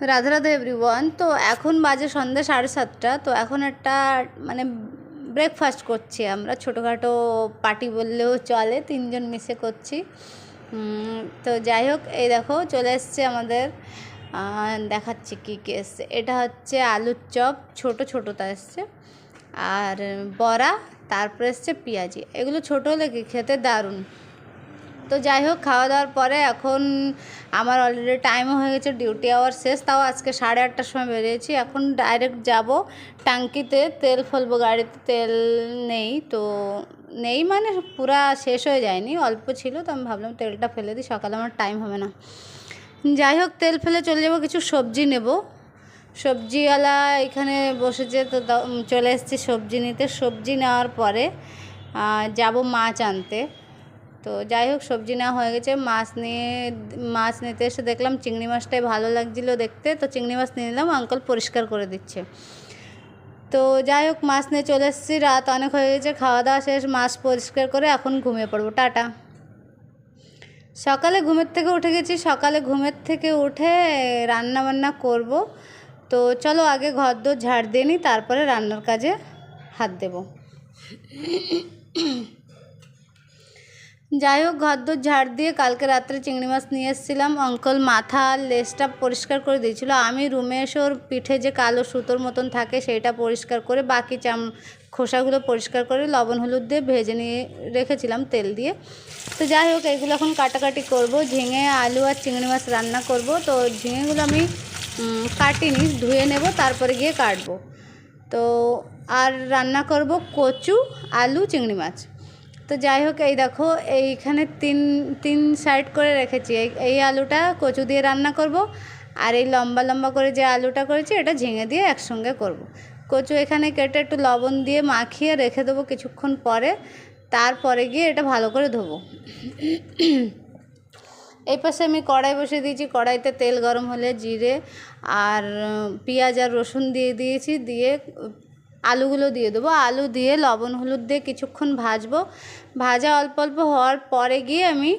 Radhe Radhe everyone. তো এখন বাজে সন্ধ্যা 7:30। তো এখন একটা মানে ব্রেকফাস্ট করছি আমরা, ছোটোখাটো পার্টি বললেও চলে, 3জন মিশে করছি। তো যাই হোক, এই দেখো চলে এসছে আমাদের, দেখাচ্ছি কী কী এসছে। এটা হচ্ছে আলুর চপ, ছোটো ছোটোটা এসছে, আর বড়া, তারপরে এসছে পেঁয়াজি। এগুলো ছোটো হলে কি খেতে দারুণ। তো যাই হোক, খাওয়া দাওয়ার পরে এখন আমার অলরেডি টাইমও হয়ে গেছে, ডিউটি আওয়ার শেষ। তাও আজকে 8:30টার সময় বেরিয়েছি। এখন ডাইরেক্ট যাব ট্যাঙ্কিতে তেল ফেলবো। গাড়িতে তেল নেই, তো নেই মানে পুরা শেষ হয়ে যায়নি, অল্প ছিল। তো আমি ভাবলাম তেলটা ফেলে দিই, সকালে আমার টাইম হবে না। যাই হোক, তেল ফেলে চলে যাব, কিছু সবজি নেব। সবজিওয়ালা এখানে বসেছে, তো চলে এসেছি সবজি নিতে। সবজি নেওয়ার পরে যাব মাছ আনতে। তো যাই হোক, সবজি নেওয়া হয়ে গেছে। মাছ নিতে এসে দেখলাম চিংড়ি মাছটাই ভালো লাগছিলো দেখতে, তো চিংড়ি মাছ নিয়ে নিলাম। আঙ্কল পরিষ্কার করে দিচ্ছে। তো যাই হোক, মাছ নিয়ে চলে এসেছি। রাত অনেক হয়ে গেছে, খাওয়া দাওয়া শেষ, মাছ পরিষ্কার করে এখন ঘুমিয়ে পড়বো। টাটা। সকালে ঘুমের থেকে উঠে গেছি। সকালে ঘুমের থেকে উঠে রান্না বান্না করব। তো চলো আগে ঘর দোর ঝাড় দিয়ে নিই, তারপরে রান্নার কাজে হাত দেব। যাই হোক, ঘর দোর ঝাড় দিয়ে কালকে রাত্রে চিংড়ি মাছ নিয়ে এসেছিলাম। অঙ্কল মাথা লেজটা পরিষ্কার করে দিয়েছিলো। আমি রুমে এসে ওর পিঠে যে কালো সুতোর মতন থাকে সেইটা পরিষ্কার করে, বাকি খোসাগুলো পরিষ্কার করে লবণ হলুদ দিয়ে ভেজে নিয়ে রেখেছিলাম তেল দিয়ে। তো যাই হোক, এগুলো এখন কাটাকাটি করব। ঝিঙে, আলু আর চিংড়ি মাছ রান্না করব। তো ঝিঙেগুলো আমি কাটিনি, ধুয়ে নেব, তারপরে গিয়ে কাটবো। তো আর রান্না করব কচু, আলু, চিংড়ি মাছ। তো যাই হোক, এই দেখো এইখানে তিন সাইড করে রেখেছি। এই আলুটা কচু দিয়ে রান্না করব, আর এই লম্বা লম্বা করে যে আলুটা করেছি এটা ঝিঙে দিয়ে একসঙ্গে করব। কচু এখানে কেটে একটু লবণ দিয়ে মাখিয়ে রেখে দেবো কিছুক্ষণ পরে, তারপরে গিয়ে এটা ভালো করে ধোবো। এই পাশে আমি কড়াই বসিয়ে দিয়েছি। কড়াইতে তেল গরম হলে জিরে আর পেঁয়াজ আর রসুন দিয়ে দিয়েছি, দিয়ে আলুগুলো দিয়ে দেবো। আলু দিয়ে লবণ হলুদ দিয়ে কিছুক্ষণ ভাজবো। ভাজা অল্প অল্প হওয়ার পরে গিয়ে আমি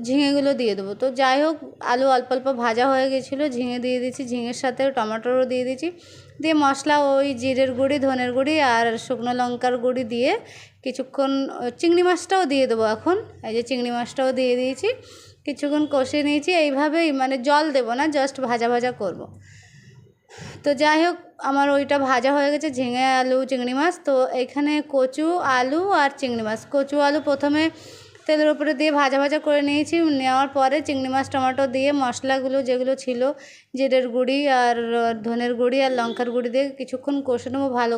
ঝিঙেগুলো দিয়ে দেবো। তো যাই হোক, আলু অল্প অল্প ভাজা হয়ে গেছিলো, ঝিঙে দিয়ে দিয়েছি, ঝিঙের সাথে টমেটোরও দিয়ে দিয়েছি। দিয়ে মশলা ওই জিরের গুঁড়ি, ধনের গুঁড়ি আর শুকনো লঙ্কার গুঁড়ি দিয়ে কিছুক্ষণ, চিংড়ি মাছটাও দিয়ে দেবো এখন। এই যে চিংড়ি মাছটাও দিয়ে দিয়েছি, কিছুক্ষণ কষিয়ে নিয়েছি। এইভাবেই মানে জল দেবো না, জাস্ট ভাজা ভাজা করব। তো যাই হোক, আমার ওইটা ভাজা হয়ে গেছে, ঝিঙে, আলু, চিংড়ি মাছ। তো এইখানে কচু, আলু আর চিংড়ি মাছ। কচু আলু প্রথমে তেলের উপরে দিয়ে ভাজা ভাজা করে নিয়েছি। নেওয়ার পরে চিংড়ি মাছ, টমেটো দিয়ে মশলাগুলো যেগুলো ছিল, জিরের গুঁড়ি আর ধনের গুঁড়ি আর লঙ্কার গুঁড়ি দিয়ে কিছুক্ষণ কষে নেবো ভালো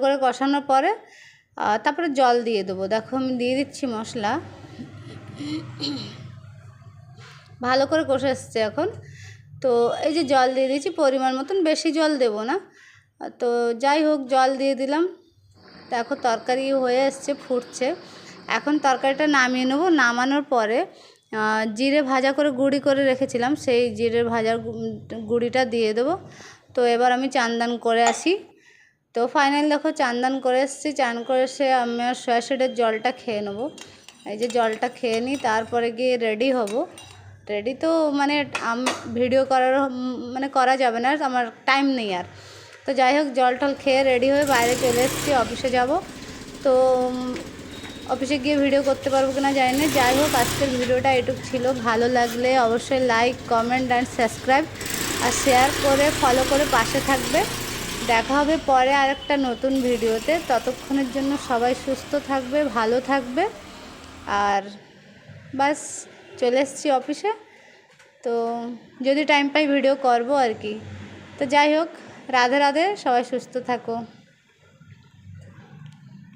করে কষানোর পরে তারপরে জল দিয়ে দেবো। দেখো আমি দিয়ে দিচ্ছি মশলা, ভালো করে কষে এসছে এখন। তো এই যে জল দিয়ে দিয়েছি পরিমাণ মতন, বেশি জল দেব না। তো যাই হোক, জল দিয়ে দিলাম। দেখো তরকারি হয়ে এসছে, ফুটছে। এখন তরকারিটা নামিয়ে নেবো। নামানোর পরে জিরে ভাজা করে গুঁড়ি করে রেখেছিলাম, সেই জিরের ভাজার গুঁড়িটা দিয়ে দেবো। তো এবার আমি চান করে আসি। তো ফাইনাল দেখো, চান করে এসেছি। চান করে এসে আমি সয়া সিডের জলটা খেয়ে নেবো। এই যে জলটা খেয়ে নিই, তারপরে গিয়ে রেডি হব। রেডি তো মানে ভিডিও করার মানে করা যাবে না, আমার টাইম নেই আর। তো যাই হোক, জল টল খেয়ে রেডি হয়ে বাইরে চলে এসেছি, অফিসে যাব। তো অফিসে গিয়ে ভিডিও করতে পারবো কিনা জানি না। যাই হোক, আজকের ভিডিওটা এটুকু ছিল। ভালো লাগলে অবশ্যই লাইক, কমেন্ট অ্যান্ড সাবস্ক্রাইব আর শেয়ার করে ফলো করে পাশে থাকবে। দেখা হবে পরে আরেকটা নতুন ভিডিওতে। ততক্ষণের জন্য সবাই সুস্থ থাকবে, ভালো থাকবে। আর বাস, চলে এসেছি অফিসে। তো যদি টাইম পাই ভিডিও করব আর কি। তো যাই হোক, রাধে রাধে, সবাই সুস্থ থাকো।